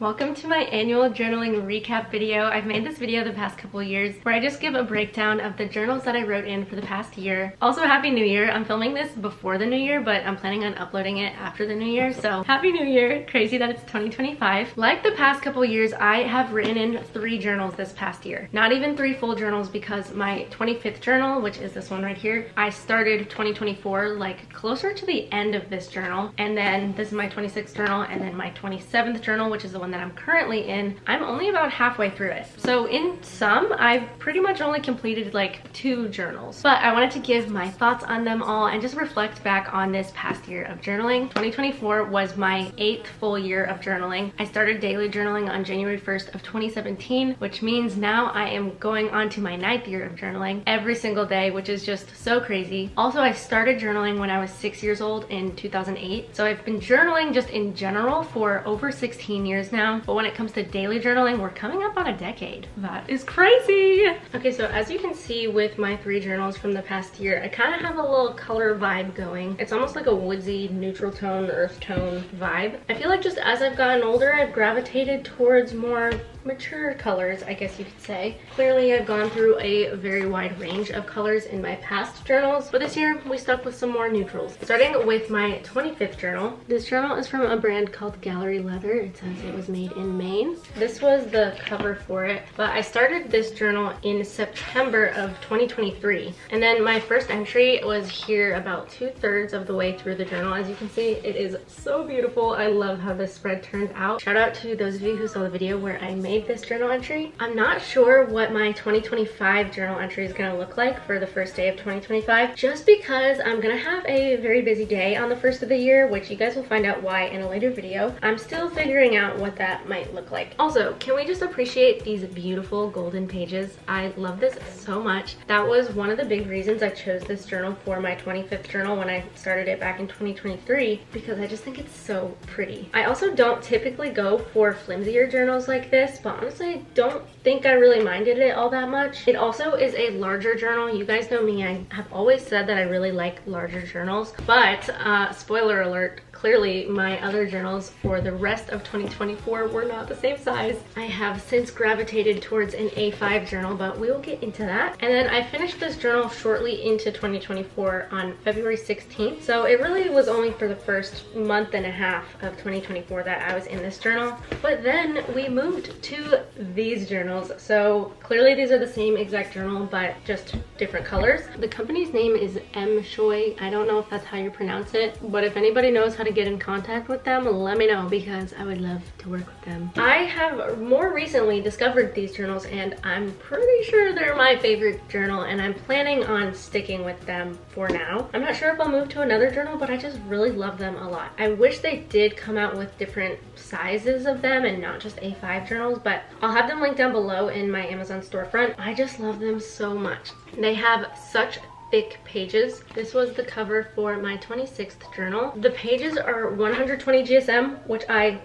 Welcome to my annual journaling recap video. I've made this video the past couple years where I just give a breakdown of the journals that I wrote in for the past year. Also, Happy New Year. I'm filming this before the new year, but I'm planning on uploading it after the new year. So Happy New Year. Crazy that it's 2025. Like the past couple years, I have written in 3 journals this past year. Not even 3 full journals because my 25th journal, which is this one right here, I started 2024 like closer to the end of this journal. And then this is my 26th journal, and then my 27th journal, which is the one that I'm currently in. I'm only about halfway through it. So in sum, I've pretty much only completed like 2 journals, but I wanted to give my thoughts on them all and just reflect back on this past year of journaling. 2024 was my 8th full year of journaling. I started daily journaling on January 1st of 2017, which means now I am going on to my 9th year of journaling every single day, which is just so crazy. Also, I started journaling when I was 6 years old in 2008. So I've been journaling just in general for over 16 years now. But when it comes to daily journaling, we're coming up on a decade. That is crazy. Okay, so as you can see with my 3 journals from the past year, I kind of have a little color vibe going. It's almost like a woodsy, neutral tone, earth tone vibe. I feel like just as I've gotten older, I've gravitated towards more mature colors, I guess you could say. Clearly, I've gone through a very wide range of colors in my past journals, but this year we stuck with some more neutrals. Starting with my 25th journal. This journal is from a brand called Gallery Leather. It says it was made in Maine. This was the cover for it, but I started this journal in September of 2023, and then my first entry was here about 2/3 of the way through the journal. As you can see, it is so beautiful. I love how this spread turned out. Shout out to those of you who saw the video where I made this journal entry. I'm not sure what my 2025 journal entry is going to look like for the first day of 2025, just because I'm going to have a very busy day on the first of the year, which you guys will find out why in a later video. I'm still figuring out what that might look like. Also, can we just appreciate these beautiful golden pages? I love this so much. That was one of the big reasons I chose this journal for my 25th journal when I started it back in 2023, because I just think it's so pretty. I also don't typically go for flimsier journals like this, but honestly, I don't think I really minded it all that much. It also is a larger journal. You guys know me, I have always said that I really like larger journals, but spoiler alert, clearly my other journals for the rest of 2024 were not the same size. I have since gravitated towards an A5 journal, but we will get into that. And then I finished this journal shortly into 2024 on February 16th. So it really was only for the first month and a half of 2024 that I was in this journal. But then we moved to these journals. So clearly these are the same exact journal, but just different colors. The company's name is M. Choi. I don't know if that's how you pronounce it, but if anybody knows how to get in contact with them, let me know, because I would love to work with them. I have more recently discovered these journals, and I'm pretty sure they're my favorite journal, and I'm planning on sticking with them for now. I'm not sure if I'll move to another journal, but I just really love them a lot. I wish they did come out with different sizes of them and not just A5 journals, but I'll have them linked down below in my Amazon storefront. I just love them so much. They have such thick pages. This was the cover for my 26th journal. The pages are 120 GSM, which I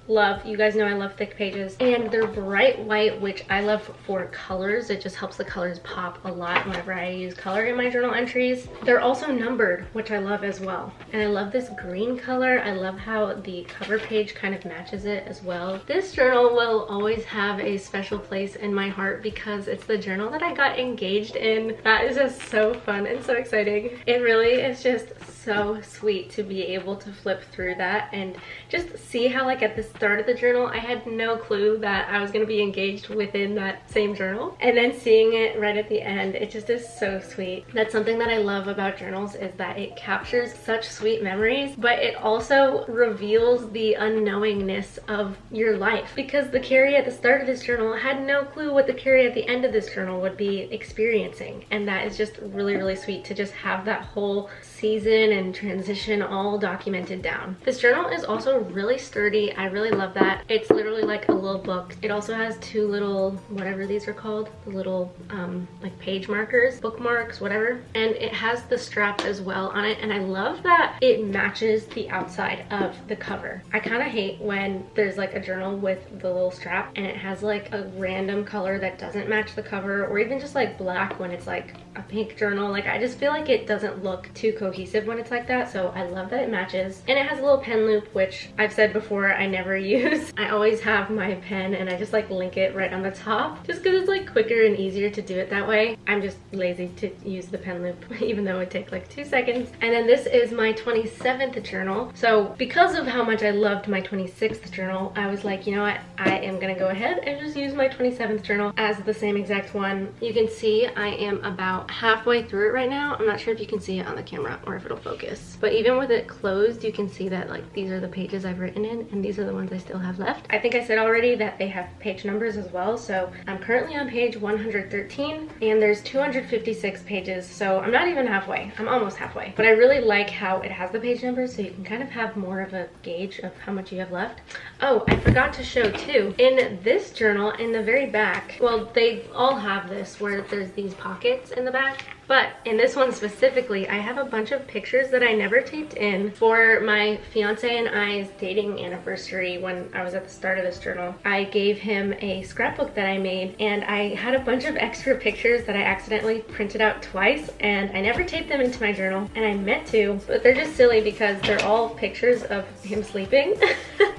love. You guys know I love thick pages, and they're bright white, which I love for colors. It just helps the colors pop a lot whenever I use color in my journal entries. They're also numbered, which I love as well, and I love this green color. I love how the cover page kind of matches it as well. This journal will always have a special place in my heart because it's the journal that I got engaged in. That is just so fun and so exciting. It really is just so sweet to be able to flip through that and just see how, like, at the start of the journal I had no clue that I was going to be engaged within that same journal, and then seeing it right at the end, it just is so sweet. That's something that I love about journals, is that it captures such sweet memories, but it also reveals the unknowingness of your life, because the Carrie at the start of this journal had no clue what the Carrie at the end of this journal would be experiencing, and that is just really, really sweet to just have that whole season and transition all documented down. This journal is also really sturdy. I really love that. It's literally like a little book. It also has 2 little, whatever these are called, the little like page markers, bookmarks, whatever, and it has the strap as well on it, and I love that it matches the outside of the cover. I kind of hate when there's like a journal with the little strap and it has like a random color that doesn't match the cover, or even just like black when it's like a pink journal. Like, I just feel like it doesn't look too cohesive when it's like that, so I love that it matches. And it has a little pen loop, which I've said before I never use. I always have my pen and I just like link it right on the top just because it's like quicker and easier to do it that way. I'm just lazy to use the pen loop even though it would take like 2 seconds. And then this is my 27th journal. So because of how much I loved my 26th journal, I was like, you know what, I am gonna go ahead and just use my 27th journal as the same exact one. You can see I am about halfway through it right now. I'm not sure if you can see it on the camera or if it'll focus, but even with it closed, you can see that like these are the pages I've written in and these are the ones I still have left. I think I said already that they have page numbers as well, so I'm currently on page 113 and there's 256 pages, so I'm not even halfway. I'm almost halfway, but I really like how it has the page numbers so you can kind of have more of a gauge of how much you have left. Oh, I forgot to show too, in this journal in the very back, well, they all have this where there's these pockets in the back, but in this one specifically, I have a bunch of pictures that I never taped in for my fiance and I's dating anniversary when I was at the start of this journal. I gave him a scrapbook that I made and I had a bunch of extra pictures that I accidentally printed out twice and I never taped them into my journal, and I meant to, but they're just silly because they're all pictures of him sleeping.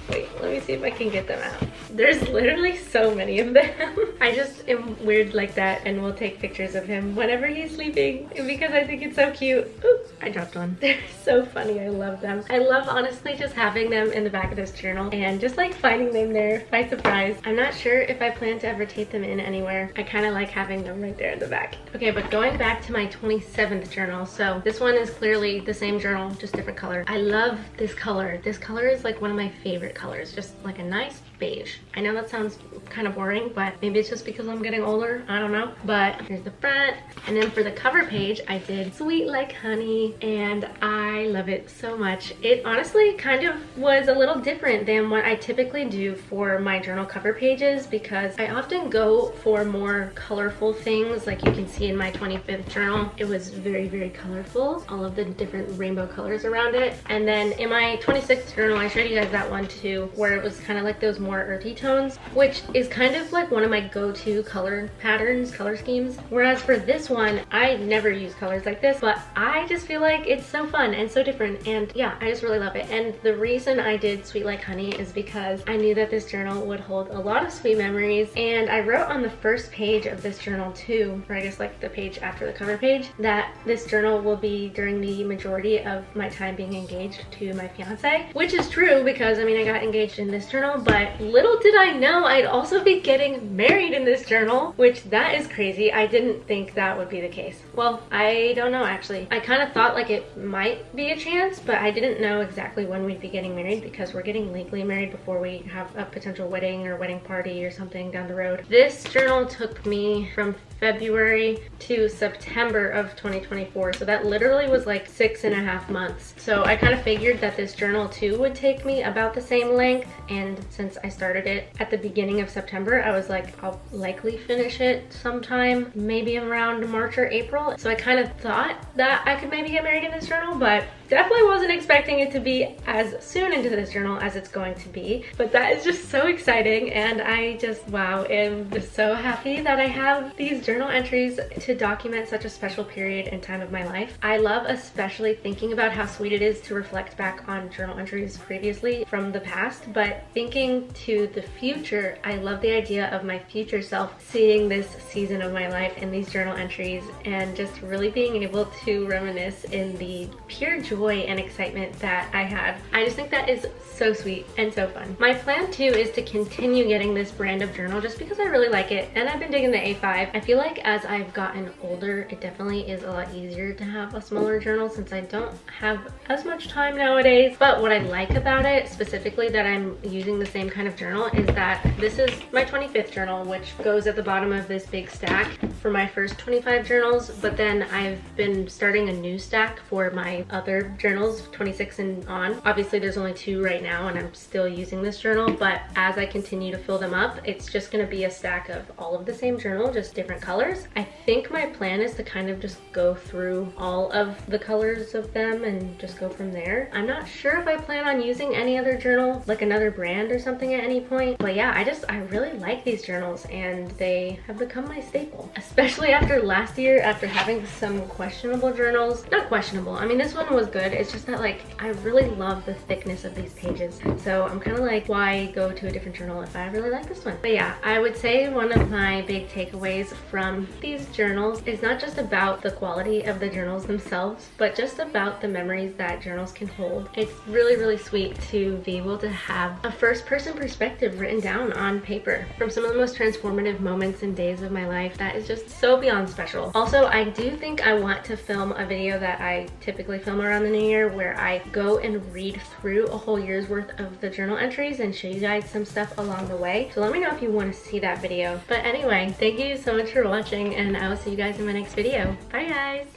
Wait, let me see if I can get them out. There's literally so many of them. I just am weird like that and will take pictures of him whenever he's sleeping because I think it's so cute. Oops, I dropped one. They're so funny. I love them. I love honestly just having them in the back of this journal and just like finding them there by surprise. I'm not sure if I plan to ever tape them in anywhere. I kind of like having them right there in the back. Okay, but going back to my 27th journal. So this one is clearly the same journal, just different color. I love this color. This color is like one of my favorite colors. Just like a nice beige. I know that sounds kind of boring, but maybe it's just because I'm getting older. I don't know. But here's the front. And then for the cover page, I did Sweet Like Honey, and I love it so much. It honestly kind of was a little different than what I typically do for my journal cover pages because I often go for more colorful things. Like you can see in my 25th journal, it was very, very colorful. All of the different rainbow colors around it. And then in my 26th journal, I showed you guys that one too, where it was kind of like those more earthy tones, which is kind of like one of my go-to color patterns, color schemes. Whereas for this one, I never use colors like this, but I just feel like it's so fun and so different, and yeah, I just really love it. And the reason I did Sweet Like Honey is because I knew that this journal would hold a lot of sweet memories, and I wrote on the first page of this journal too, or I guess like the page after the cover page, that this journal will be during the majority of my time being engaged to my fiance, which is true because I mean I got engaged in this journal, but little did I know I'd also be getting married in this journal, which that is crazy. I didn't think that would be the case. Well, I don't know actually. I kind of thought like it might be a chance, but I didn't know exactly when we'd be getting married because we're getting legally married before we have a potential wedding or wedding party or something down the road. This journal took me from February to September of 2024, so that literally was like 6.5 months. So I kind of figured that this journal too would take me about the same length, and since I started it at the beginning of September, I was like, I'll likely finish it sometime maybe around March or April. So I kind of thought that I could maybe get married in this journal, but definitely wasn't expecting it to be as soon into this journal as it's going to be. But that is just so exciting, and I just, wow, am just so happy that I have these journal entries to document such a special period and time of my life. I love especially thinking about how sweet it is to reflect back on journal entries previously from the past, but thinking to the future, I love the idea of my future self seeing this season of my life in these journal entries and just really being able to reminisce in the pure joy and excitement that I had. I just think that is so sweet and so fun. My plan too is to continue getting this brand of journal just because I really like it, and I've been digging the A5. I feel like as I've gotten older, it definitely is a lot easier to have a smaller journal since I don't have as much time nowadays. But what I like about it, specifically that I'm using the same kind of journal, is that this is my 25th journal, which goes at the bottom of this big stack for my first 25 journals, but then I've been starting a new stack for my other older journals, 26 and on. Obviously there's only 2 right now and I'm still using this journal, but as I continue to fill them up, it's just gonna be a stack of all of the same journal, just different colors. I think my plan is to kind of just go through all of the colors of them and just go from there. I'm not sure if I plan on using any other journal, like another brand or something at any point, but yeah, I really like these journals and they have become my staple, especially after last year, after having some questionable journals. Not questionable, I mean this one was good, it's just that like I really love the thickness of these pages, so I'm kind of like, why go to a different journal if I really like this one? But yeah, I would say one of my big takeaways from these journals is not just about the quality of the journals themselves, but just about the memories that journals can hold. It's really sweet to be able to have a first-person perspective written down on paper from some of the most transformative moments and days of my life. That is just so beyond special. Also, I do think I want to film a video that I typically film around the new year where I go and read through a whole year's worth of the journal entries and show you guys some stuff along the way. So let me know if you want to see that video. But anyway, thank you so much for watching and I will see you guys in my next video. Bye guys!